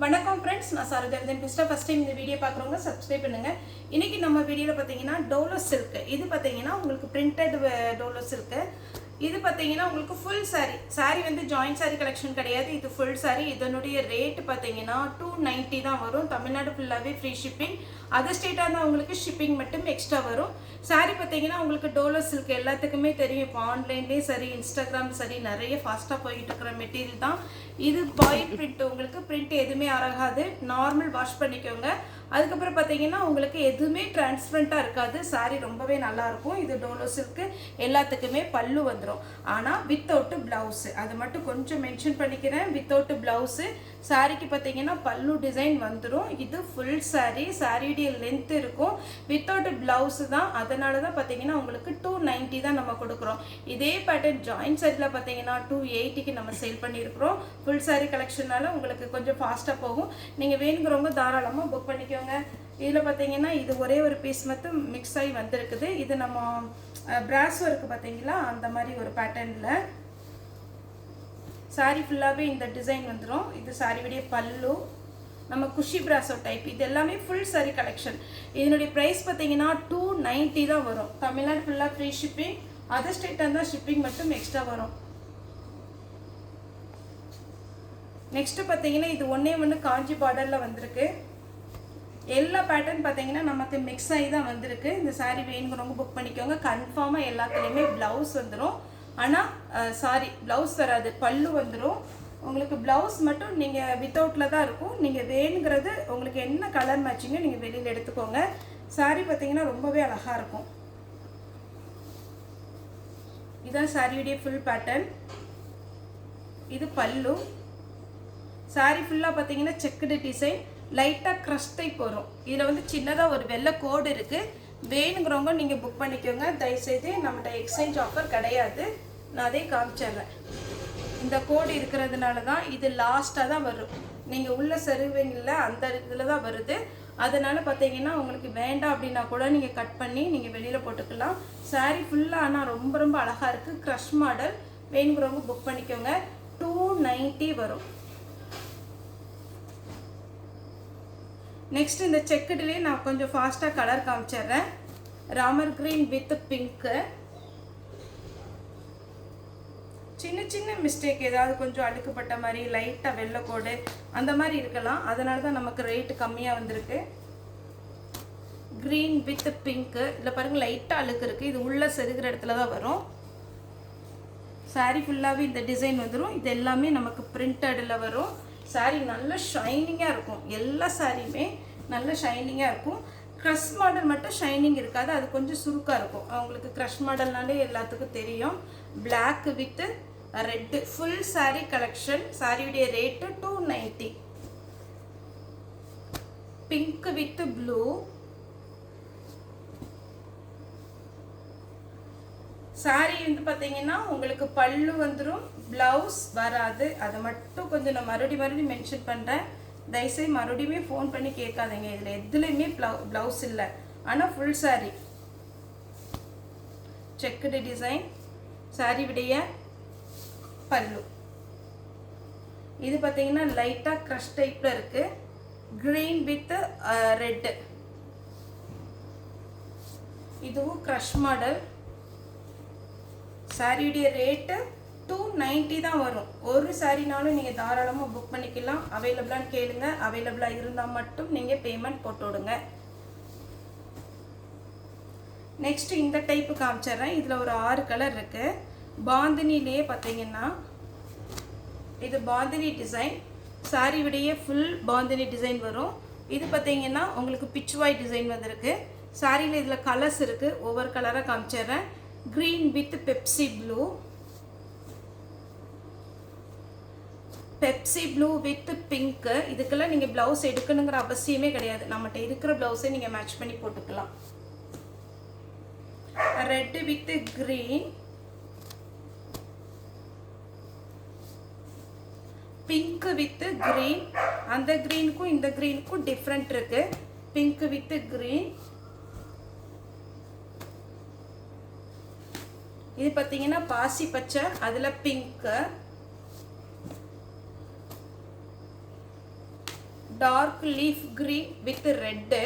வணக்கம் ஃப்ரெண்ட்ஸ், நான் சாரதன் பேசுகிறேன். ஃபஸ்ட் டைம் இந்த வீடியோ பார்க்குறவங்க சப்ஸ்கிரைப் பண்ணுங்கள். இன்றைக்கி நம்ம வீடியோவில் பார்த்தீங்கன்னா டோலோ சில்க். இது பார்த்தீங்கன்னா உங்களுக்கு பிரிண்டட் டோலோ சில்க்கு. இது பார்த்தீங்கன்னா உங்களுக்கு ஃபுல் சாரீ வந்து ஜாயின்ட் சாரீ கலெக்ஷன் கிடையாது. இது ஃபுல் சாரீ. இதனுடைய ரேட்டு பார்த்தீங்கன்னா 290 தான் வரும். தமிழ்நாடு ஃபுல்லாகவே ஃப்ரீ ஷிப்பிங். அதர் ஸ்டேட்டாக இருந்தால் உங்களுக்கு ஷிப்பிங் மட்டும் எக்ஸ்ட்ரா வரும். சாரீ பார்த்தீங்கன்னா உங்களுக்கு டோலோ சில்க் எல்லாத்துக்குமே தெரியும். இப்போ ஆன்லைன்லேயும் சரி, இன்ஸ்டாகிராம் சரி, நிறைய ஃபாஸ்ட்டாக போயிட்டு இருக்கிற மெட்டீரியல் தான் இது. பாய் பிரிண்ட், உங்களுக்கு பிரிண்ட் எதுவுமே ஆகாது. நார்மல் வாஷ் பண்ணிக்கோங்க. அதுக்கப்புறம் பார்த்தீங்கன்னா உங்களுக்கு எதுவுமே டிரான்ஸ்பரண்ட்டாக இருக்காது. சாரீ ரொம்பவே நல்லாயிருக்கும். இது டோலோ சில்க்கு. எல்லாத்துக்குமே பல்லு வந்துடும். ஆனால் வித்தவுட்டு ப்ளவுஸு, அது மட்டும் கொஞ்சம் மென்ஷன் பண்ணிக்கிறேன். Without blouse. சாரீக்கு பார்த்தீங்கன்னா பல்லு டிசைன் வந்துடும். இது ஃபுல் சாரீ. சாரியுடைய லென்த் இருக்கும். வித்தவுட் ப்ளவுஸு தான். அதனால தான் பார்த்தீங்கன்னா உங்களுக்கு 290 தான் நம்ம கொடுக்குறோம். இதே பேட்டர்ன் ஜாயின்ட் சாரியில் பார்த்தீங்கன்னா 280க்கு நம்ம சேல் பண்ணியிருக்கிறோம். ஃபுல் சாரீ கலெக்ஷனால உங்களுக்கு கொஞ்சம் ஃபாஸ்ட்டாக போகும். நீங்கள் வேணுங்கிறவங்க தாராளமாக புக் பண்ணிக்கோங்க. இதில் பார்த்தீங்கன்னா இது ஒரே ஒரு பீஸ் மட்டும் மிக்ஸ் ஆகி வந்திருக்குது. இது நம்ம பிராஸ் ஒர்க்கு பார்த்தீங்களா, அந்த மாதிரி ஒரு பேட்டர்னில் சாரீ ஃபுல்லாகவே இந்த டிசைன் வந்துடும். இது சாரியுடைய பல்லு. நம்ம குஷி பிராஸோ டைப். இது எல்லாமே ஃபுல் சாரீ கலெக்ஷன். இதனுடைய ப்ரைஸ் பார்த்தீங்கன்னா 290 தான் வரும். தமிழ்நாடு ஃபுல்லாக ஃப்ரீ ஷிப்பிங். அதர் ஸ்டேட்டாக இருந்தால் ஷிப்பிங் மட்டும் எக்ஸ்ட்ரா வரும். நெக்ஸ்ட்டு பார்த்தீங்கன்னா இது ஒன்று காஞ்சி பார்டரில் வந்திருக்கு. எல்லா பேட்டர்ன் பார்த்தீங்கன்னா நமக்கு மிக்ஸ் ஆகி தான் வந்திருக்கு. இந்த சாரீ வேணுங்கிறவங்க புக் பண்ணிக்கோங்க. கன்ஃபார்மாக எல்லாத்துலேயுமே ப்ளவுஸ் வந்துடும். ஆனால் ப்ளவுஸ் வராது, பல்லு வந்துடும். உங்களுக்கு ப்ளவுஸ் மட்டும் நீங்கள் வித்தவுட்டில் தான் இருக்கும். நீங்கள் வேணுங்கிறது உங்களுக்கு என்ன கலர் மேட்சிங்கோ நீங்கள் வெளியில் எடுத்துக்கோங்க. சாரீ பார்த்தீங்கன்னா ரொம்பவே அழகாக இருக்கும். இதுதான் சாரியுடைய ஃபுல் பேட்டர்ன். இது பல்லு. சாரீ ஃபுல்லாக பார்த்தீங்கன்னா செக்குடு டிசைன், லைட்டாக க்ரஷ் டைப் வரும். இதில் வந்து சின்னதாக ஒரு வெள்ளை கோடு இருக்குது. வேணுங்கிறவங்க நீங்கள் புக் பண்ணிக்கோங்க. தயவுசெய்து நம்மகிட்ட எக்ஸ்சேஞ்ச் ஆஃபர் கிடையாது. நான் அதே காமிச்சிடுறேன். இந்த கோடு இருக்கிறதுனால தான் இது லாஸ்ட்டாக தான் வரும். நீங்கள் உள்ள சருவீங்கல்ல, அந்த இதில் தான் வருது. அதனால் பார்த்தீங்கன்னா உங்களுக்கு வேண்டாம் அப்படின்னா கூட நீங்கள் கட் பண்ணி நீங்கள் வெளியில் போட்டுக்கலாம். சாரீ ஃபுல்லாக ஆனால் ரொம்ப ரொம்ப அழகாக இருக்குது. Crush model. வேணுங்கிறவங்க புக் பண்ணிக்கோங்க. 290 வரும். நெக்ஸ்ட் இந்த செக்குடுலேயே நான் கொஞ்சம் ஃபாஸ்ட்டாக கலர் காமிச்சிடுறேன். Ramar green with pink. சின்ன சின்ன மிஸ்டேக், ஏதாவது கொஞ்சம் அழுக்குப்பட்ட மாதிரி, லைட்டாக வெள்ளைக்கோடு அந்த மாதிரி இருக்கலாம். அதனால தான் நமக்கு ரேட்டு கம்மியாக வந்திருக்கு. Green with pink. இதில் பாருங்கள் லைட்டாக அழுக்கு இருக்குது. இது உள்ளே செருகிற இடத்துல தான் வரும். சாரீ ஃபுல்லாகவே இந்த டிசைன் வந்துடும். இது எல்லாமே நமக்கு பிரிண்டடில் வரும். சாரீ நல்ல ஷைனிங்காக இருக்கும். எல்லா சாரியுமே நல்ல ஷைனிங்காக இருக்கும். க்ரஷ் மாடல் மட்டும் ஷைனிங் இருக்காது, அது கொஞ்சம் சுருக்காக இருக்கும். அவங்களுக்கு க்ரஷ் மாடல்னாலே எல்லாத்துக்கும் தெரியும். Black with red full sari collection. சாரியுடைய rate 290. Pink with blue. Sari வந்து பார்த்தீங்கன்னா உங்களுக்கு பல்லு வந்துடும், ப்ளவுஸ் வராது. அதை மட்டும் கொஞ்சம் நான் மறுபடியும் மென்ஷன் பண்ணுறேன். தயவுசெய்து மறுபடியுமே ஃபோன் பண்ணி கேட்காதீங்க. இதில் எதுலேயுமே ப்ளவுஸ் இல்லை. ஆனால் full sari checked design. Sari விடைய பல்லு. இது பார்த்தீங்கன்னா லைட்டாக க்ரஷ் டைப்பில் இருக்குது. Green with red. இதுவும் க்ரஷ் மாடல். சாரியுடைய ரேட்டு 290 தான் வரும். ஒரு சாரினாலும் நீங்கள் தாராளமாக புக் பண்ணிக்கலாம். அவைலபிளான்னு கேளுங்க. அவைலபிளாக இருந்தால் மட்டும் நீங்கள் பேமெண்ட் போட்டு விடுங்க. நெக்ஸ்ட் இந்த டைப்பு காமிச்சிட்றேன். இதில் ஒரு 6 கலர் இருக்குது. பாந்தினிலேயே பார்த்தீங்கன்னா இது பாந்தினி டிசைன். சாரி விடையே ஃபுல் பாந்தினி டிசைன் வரும். இது பார்த்தீங்கன்னா உங்களுக்கு பிச்சுவாய் டிசைன் வந்திருக்கு. சாரியில் இதில் கலர்ஸ் இருக்குது. ஒவ்வொரு கலராக காமிச்சிட்றேன். Green with Pepsi blue. Pepsi blue with pink. இதுக்கெல்லாம் நீங்கள் ப்ளவுஸ் எடுக்கணுங்கிற அவசியமே கிடையாது. நம்மகிட்ட இருக்கிற ப்ளவுஸை நீங்கள் மேட்ச் பண்ணி போட்டுக்கலாம். Red with green. Pink with green. அந்த க்ரீனுக்கும் இந்த க்ரீனுக்கும் டிஃப்ரெண்ட் இருக்கு. Pink with green. இது பார்த்தீங்கன்னா பாசி பச்சை, அதில் pink. Dark leaf green with red.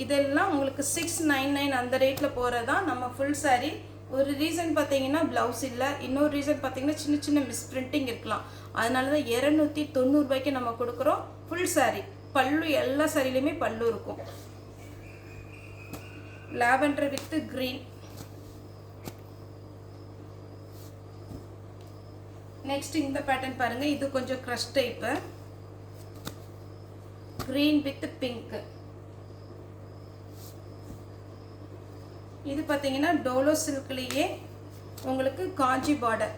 இதெல்லாம் உங்களுக்கு 699 அந்த ரேட்டில் போகிறதான் நம்ம ஃபுல் சாரீ. ஒரு ரீசன் பார்த்தீங்கன்னா ப்ளவுஸ் இல்லை, இன்னொரு ரீசன் பார்த்தீங்கன்னா சின்ன சின்ன மிஸ்பிரிண்டிங் இருக்கலாம். அதனால தான் 290 ரூபாய்க்கு நம்ம கொடுக்குறோம் ஃபுல் சாரீ. பல்லு எல்லா சாரிலையுமே பல்லு இருக்கும். Lavender with green. நெக்ஸ்ட் இந்த பேட்டர்ன் பாருங்கள், இது கொஞ்சம் crush type. Green with pink. இது பார்த்தீங்கன்னா டோலோ சில்க்லேயே உங்களுக்கு காஞ்சி பார்டர்.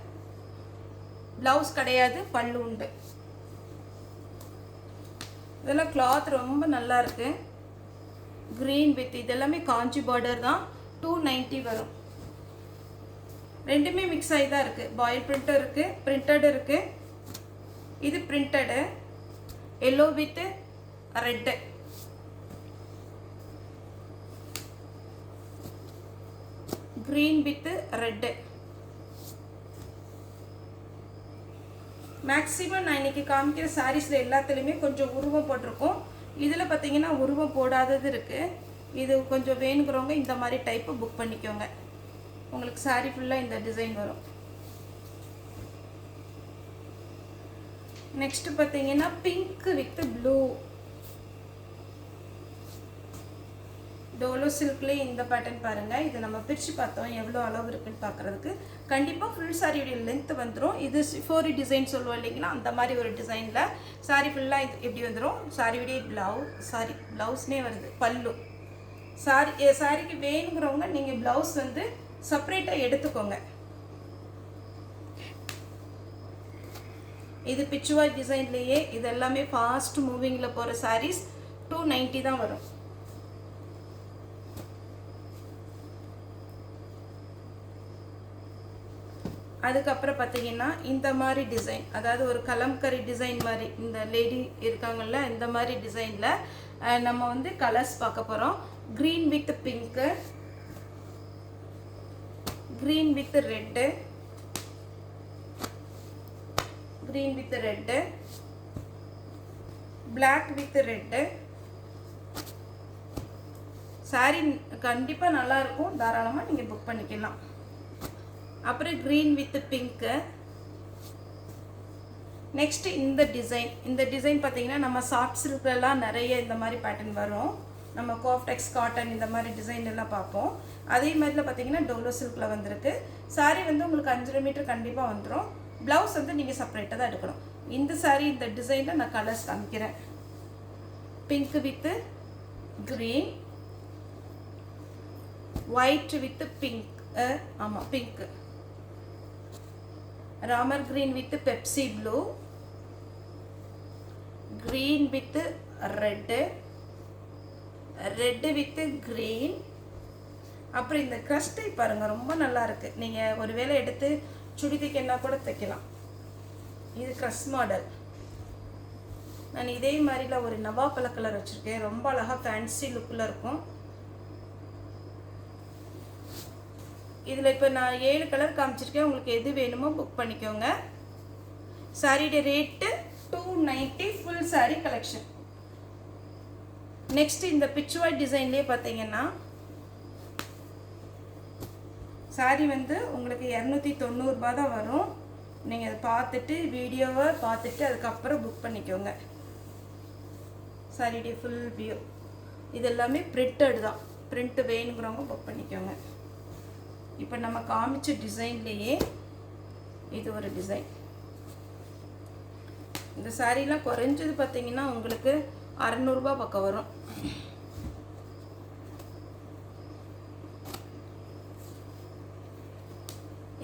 ப்ளவுஸ் கிடையாது, பல்லு உண்டு. இதெல்லாம் கிளாத் ரொம்ப நல்லா இருக்கு. கிரீன் வித் இதெல்லாமே காஞ்சி பார்டர் தான். 290 வரும். ரெண்டுமே மிக்ஸ் ஆகி தான் இருக்குது. பாயில் பிரிண்டர் இருக்குது, பிரிண்டட் இருக்குது. இது printed yellow with red. Green with red. Maximum நான் இன்றைக்கி காமிக்கிற சாரீஸில் எல்லாத்துலேயுமே கொஞ்சம் உருவம் போட்டிருக்கோம். இதில் பார்த்தீங்கன்னா உருவம் போடாதது இருக்குது. இது கொஞ்சம் வேணுங்கிறவங்க இந்த மாதிரி டைப்பு புக் பண்ணிக்கோங்க. உங்களுக்கு சாரீ ஃபுல்லாக இந்த டிசைன் வரும். நெக்ஸ்ட் பார்த்தீங்கன்னா பிங்க் வித் ப்ளூ. டோலோ சில்க்லேயே இந்த பேட்டர்ன் பாருங்கள். இது நம்ம பிரித்து பார்த்தோம் எவ்வளோ அளவு இருக்குன்னு பார்க்குறதுக்கு. கண்டிப்பாக ஃபுல் சாரியுடைய லென்த் வந்துடும். இது சிஃபோரி டிசைன் சொல்லுவோம் இல்லைங்களா, அந்த மாதிரி ஒரு டிசைனில் சாரீ ஃபுல்லாக இது எப்படி வந்துடும். சாரியுடைய ப்ளவுஸ்னே வருது. பல்லு சாரிக்கு வேணுங்கிறவங்க நீங்கள் ப்ளவுஸ் வந்து செப்பரேட்டாக எடுத்துக்கோங்க. இது பிச்சுவாய் டிசைன்லேயே இது எல்லாமே ஃபாஸ்ட் மூவிங்கில் போகிற சாரீஸ். 290 தான் வரும். அதுக்கப்புறம் பார்த்தீங்கன்னா இந்த மாதிரி டிசைன், அதாவது ஒரு கலம்கரி டிசைன் மாதிரி, இந்த லேடி இருக்காங்கல்ல இந்த மாதிரி டிசைனில் நம்ம வந்து கலர்ஸ் பார்க்க போகிறோம். Green with pink, green with red, green with red, black with red. Sari கண்டிப்பாக நல்லாயிருக்கும், தாராளமாக நீங்கள் புக் பண்ணிக்கலாம். அப்புறம் க்ரீன் வித் பிங்க்கு. நெக்ஸ்ட்டு இந்த டிசைன் பார்த்தீங்கன்னா நம்ம சாஃப்ட் சில்க்லாம் நிறைய இந்த மாதிரி பேட்டர்ன் வரும். நம்ம கோஃப்டெக்ஸ் காட்டன் இந்த மாதிரி டிசைன் எல்லாம் பார்ப்போம். அதே மாதிரில பார்த்தீங்கன்னா டோலோ சில்கில் வந்திருக்கு. சாரீ வந்து உங்களுக்கு 5 மீட்டர் கண்டிப்பாக வந்துடும். ப்ளவுஸ் வந்து நீங்கள் செப்பரேட்டாக தான் எடுக்கணும். இந்த சாரீ இந்த டிசைனில் நான் கலர்ஸ் காமிக்கிறேன். Pink with green, white with pink, ஆமாம் pink, Ramar green with Pepsi blue, green with red, red with green. அப்புறம் இந்த க்ரஷ் டைப் பாருங்கள், ரொம்ப நல்லா இருக்குது. நீங்கள் ஒரு வேளை எடுத்து சுடி தைக்கன்னா கூட தைக்கலாம். இது க்ரஷ் மாடல். நான் இதே மாதிரில ஒரு நவாப்பழ கலர் வச்சுருக்கேன். ரொம்ப அழகாக ஃபேன்சி லுக்கில் இருக்கும். இதில் இப்போ நான் 7 கலர் காமிச்சிருக்கேன். உங்களுக்கு எது வேணுமோ புக் பண்ணிக்கோங்க. சாரியோட rate 290 full sari collection. Next இந்த பிச்சுவாய் டிசைன்லேயே பார்த்தீங்கன்னா சாரீ வந்து உங்களுக்கு 290 ரூபாய் தான் வரும். நீங்கள் அதை பார்த்துட்டு வீடியோவை பார்த்துட்டு அதுக்கப்புறம் புக் பண்ணிக்கோங்க. சாரியுடைய ஃபுல் வியூ இது எல்லாமே பிரிண்டட் தான். பிரிண்ட் வேணுங்கிறவங்க புக் பண்ணிக்கோங்க. இப்போ நம்ம காமிச்ச டிசைன்லேயே இது ஒரு டிசைன். இந்த சாரீலாம் குறைஞ்சது பார்த்தீங்கன்னா உங்களுக்கு 600 ரூபாய் பக்கம் வரும்.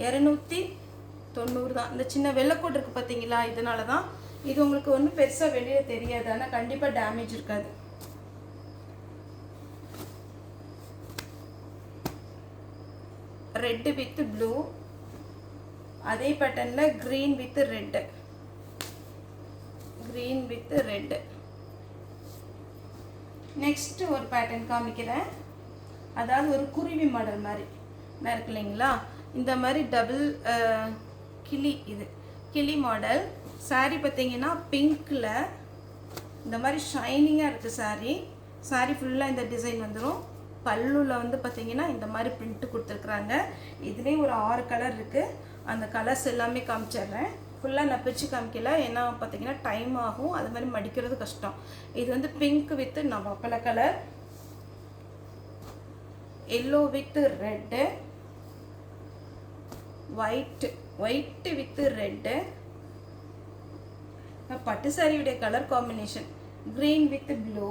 $290 தான். இந்த சின்ன வெள்ளைக்கோடு இருக்குது பார்த்தீங்களா, இதனால தான் இது உங்களுக்கு ஒன்றும் பெருசாக வெளியில் தெரியாது. ஆனால் கண்டிப்பாக டேமேஜ் இருக்காது. ரெட் வித் ப்ளூ, அதே பேட்டர்னில் green with red, green with red. Next ஒரு பேட்டர்ன் காமிக்கிறேன். அதாவது ஒரு குருவி மாடல் மாதிரி இருக்கு இல்லைங்களா, இந்த மாதிரி டபுள் கிளி. இது கிளி மாடல் saree பார்த்தீங்கன்னா பிங்க்கில் இந்த மாதிரி ஷைனிங்காக இருக்குது saree ஃபுல்லாக இந்த டிசைன் வந்துடும். பல்லுவில் வந்து பார்த்தீங்கன்னா இந்த மாதிரி பிரிண்ட் கொடுத்துருக்குறாங்க. இதுலேயும் ஒரு 6 கலர் இருக்குது. அந்த கலர்ஸ் எல்லாமே காமிச்சிடுறேன். ஃபுல்லாக நான் பிரித்து காமிக்கல, ஏன்னா பார்த்தீங்கன்னா டைம் ஆகும், அது மாதிரி மடிக்கிறது கஷ்டம். இது வந்து பிங்க் வித் நவாப்பழ colour, yellow with red, white with red. பட்டு சாரியுடைய colour combination green with blue,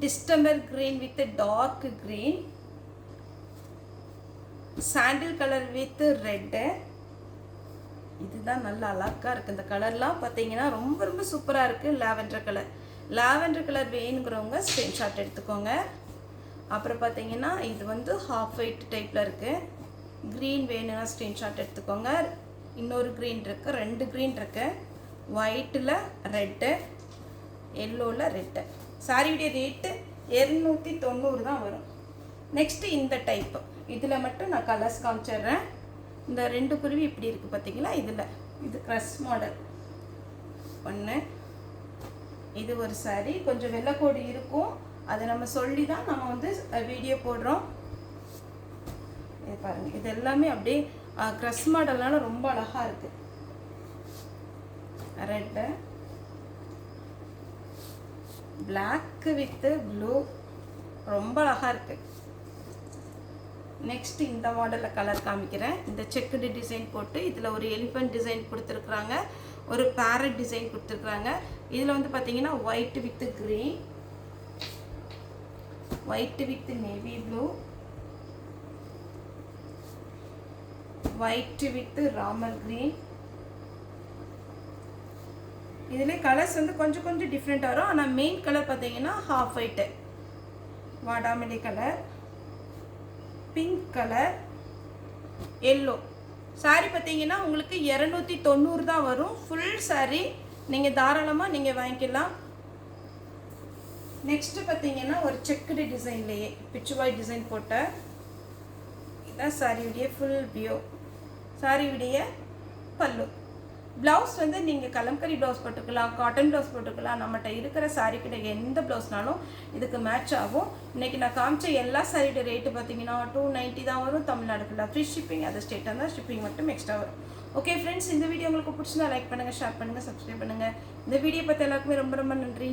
distemper green with dark green, sandal colour with red. இதுதான் நல்ல அழகாக இருக்குது. இந்த கலர்லாம் பார்த்தீங்கன்னா ரொம்ப ரொம்ப சூப்பராக இருக்குது. லாவெண்டர் கலர் வேணுங்கிறவங்க ஸ்க்ரீன்ஷாட் எடுத்துக்கோங்க. அப்புறம் பார்த்தீங்கன்னா இது வந்து ஹாஃப் ஒயிட் டைப்பில் இருக்குது. க்ரீன் வேணும்னா ஸ்க்ரீன்ஷாட் எடுத்துக்கோங்க. இன்னொரு க்ரீன் இருக்குது, 2 க்ரீன் இருக்குது. ஒயிட்டில் ரெட்டு, எல்லோவில் ரெட்டு. சாரியுடைய ரேட்டு 290 தான் வரும். நெக்ஸ்ட்டு இந்த டைப்பு, இதில் மட்டும் நான் கலர்ஸ் காமிச்சிடுறேன். இந்த 2 குருவி இப்படி இருக்குது பார்த்தீங்களா, இது க்ரஷ் மாடல் ஒன்று. இது ஒரு சாரி, கொஞ்சம் வெள்ளைக்கோடு இருக்கும், அதை நம்ம சொல்லி தான் நம்ம வந்து வீடியோ போடுறோம். இது பாருங்கள், இது எல்லாமே அப்படியே க்ரஷ் மாடல்னால ரொம்ப அழகாக இருக்குது. ரெட்டு, பிளாக் வித் ப்ளூ, ரொம்ப அழகாக இருக்குது. நெக்ஸ்ட் இந்த மாடலில் கலர் காமிக்கிறேன். இந்த செக்குடு டிசைன் போட்டு இதில் ஒரு எலிஃபண்ட் டிசைன் கொடுத்துருக்குறாங்க, ஒரு பேரட் டிசைன் கொடுத்துருக்குறாங்க. இதில் வந்து பார்த்தீங்கன்னா white with green, white with navy blue, white with Ramar green. இதில் கலர்ஸ் வந்து கொஞ்சம் கொஞ்சம் டிஃப்ரெண்ட் வரும். ஆனால் மெயின் கலர் பார்த்தீங்கன்னா ஹாஃப் ஒயிட்டு, வாடாமல்லி colour, pink colour, yellow. Sari பார்த்தீங்கன்னா உங்களுக்கு 290 தான் வரும். ஃபுல் சாரி நீங்கள் தாராளமாக நீங்கள் வாங்கிக்கலாம். நெக்ஸ்ட்டு பார்த்தீங்கன்னா ஒரு செக்குடு டிசைன்லேயே பிச்சுவாய் டிசைன் போட்ட இதுதான் சாரியுடைய ஃபுல் வியூ. சாரியுடைய பல்லு. ப்ளவுஸ் வந்து நீங்கள் கலம்கரி ப்ளவுஸ் போட்டுக்கலாம், காட்டன் ப்ளவுஸ் போட்டுக்கலாம். நம்மகிட்ட இருக்கிற சாரீ கிட்ட எந்த ப்ளவுஸ்னாலும் இதுக்கு மேட்ச் ஆகும். இன்றைக்கி நான் காமிச்ச எல்லா சாரியோட ரேட்டு பார்த்தீங்கன்னா 290 தான் வரும். தமிழ்நாடு ஃபுல்லாக ஃப்ரீ ஷிப்பிங், அது ஸ்டேட்டாக இருந்தால் ஷிப்பிங் மட்டும் எக்ஸ்ட்ரா வரும். ஓகே ஃப்ரெண்ட்ஸ், இந்த வீடியோ உங்களுக்கு பிடிச்சிருந்தா லைக் பண்ணுங்கள், ஷேர் பண்ணுங்கள், சப்ஸ்கிரைப் பண்ணுங்கள். இந்த வீடியோ பார்த்து எல்லாருக்குமே ரொம்ப ரொம்ப நன்றி.